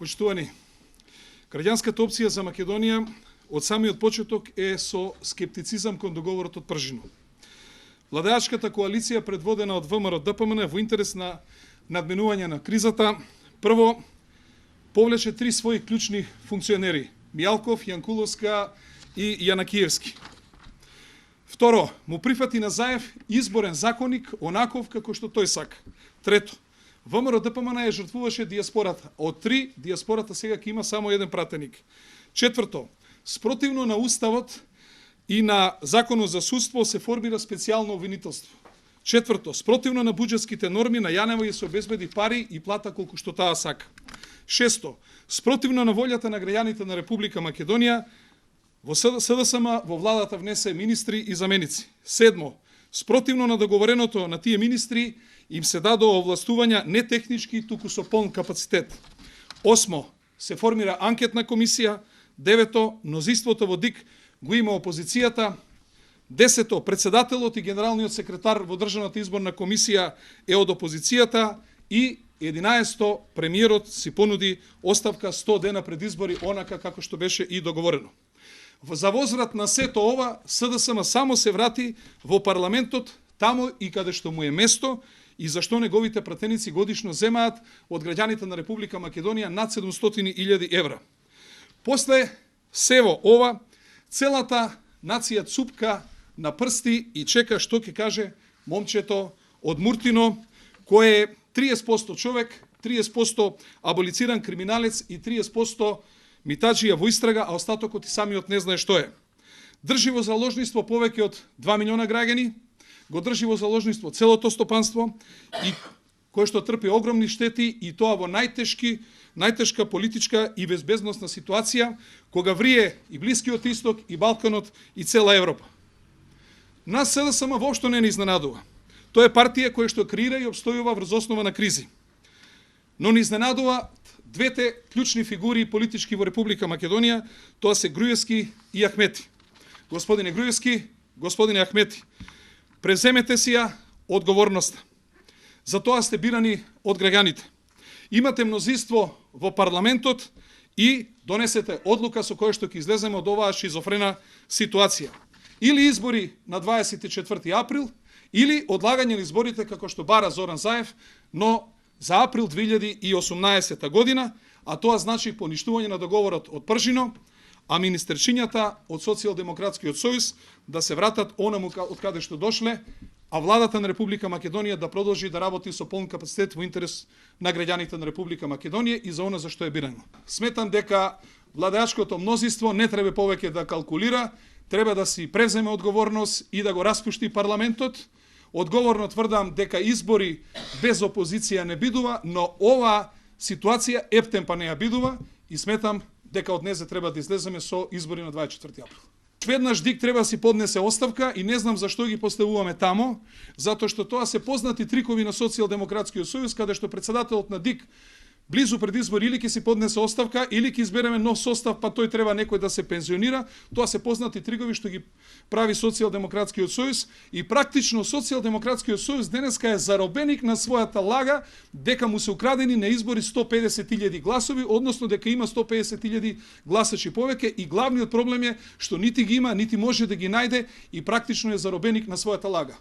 Почитувани, граѓанската опција за Македонија од самиот почеток е со скептицизам кон договорот од Пржино. Владеачката коалиција предводена од ВМРО ДПМН во интерес на надменување на кризата, прво повлече три своји клучни функционери: Мијалков, Јанкуловска и Јанакиевски. Второ, му прифати на Заев изборен законник онаков како што тој сака. Трето, ВМРО ДПМН ја жртвуваше дијаспората. Од три, дијаспората сега ќе има само еден пратеник. Четврто, спротивно на Уставот и на Законот за судство се формира специјално обвинителство. Четврто, спротивно на буџетските норми на Јанева ја се обезбеди пари и плата колку што таа сака. Шесто, спротивно на волјата на граѓаните на Република Македонија, во СДСМ во владата внесе министри и заменици. Седмо, спротивно на договореното на тие министри им се дадоа овластувања не технички, туку со полн капацитет. Осмо, се формира анкетна комисија. Девето, мнозинството во ДИК го има опозицијата. Десето, председателот и генералниот секретар во Државната изборна комисија е од опозицијата. И 11, премиерот си понуди оставка 100 дена пред избори, онака како што беше и договорено. За возврат на сето ова, СДСМ само се врати во парламентот, тамо и каде што му е место, и зашто неговите пратеници годишно земаат од граѓаните на Република Македонија над 700.000 евра. После сево ова, целата нација цупка на прсти и чека што ќе каже момчето од Муртино, кој е 30% човек, 30% аболициран криминалец и 30% митаџија во истрага, а остатокот и самиот не знае што е. Држи во заложниство повеќе од 2 милиона граѓани, го држи во заложниство целото стопанство и кое што трпи огромни штети, и тоа во најтешка политичка и безбедносна ситуација, кога врие и Блискиот Исток, и Балканот, и цела Европа. Нас СДСМ воопшто не ни изненадува. Тоа е партија која што креира и обстојува врз основа на кризи. Но ни изненадува двете клучни фигури политички во Република Македонија, тоа се Груевски и Ахмети. Господине Груевски, господине Ахмети, преземете си ја одговорноста. За тоа сте бирани од граѓаните. Имате мнозинство во парламентот и донесете одлука со која што ќе излеземе од оваа шизофрена ситуација. Или избори на 24 април, или одлагање на изборите како што бара Зоран Заев, но за април 2018 година, а тоа значи поништување на договорот од Пржино, а министерчињата од Социјалдемократскиот сојуз да се вратат онаму од каде што дошле, а владата на Република Македонија да продолжи да работи со полн капацитет во интерес на граѓаните на Република Македонија и за она за што е бирано. Сметам дека владеачкото мнозинство не треба повеќе да калкулира, треба да си преземе одговорност и да го распушти парламентот. Одговорно тврдам дека избори без опозиција не бидува, но ова ситуација ептемпа не ја бидува и сметам дека од незе треба да излеземе со избори на 24 април. Веднаш ДИК треба да си поднесе оставка и не знам зашто ги поставуваме тамо, затоа што тоа се познати трикови на Социјалдемократскиот сојуз, каде што председателот на ДИК близу пред избори или ќе си поднесе оставка, или ќе избереме нов состав, па тој треба некој да се пензионира. Тоа се познати трикови што ги прави Социјалдемократскиот сојуз и практично Социјалдемократскиот сојуз денеска е заробеник на својата лага дека му се украдени на избори 150.000 гласови, односно дека има 150.000 гласачи повеќе, и главниот проблем е што нити ги има, нити може да ги најде и практично е заробеник на својата лага.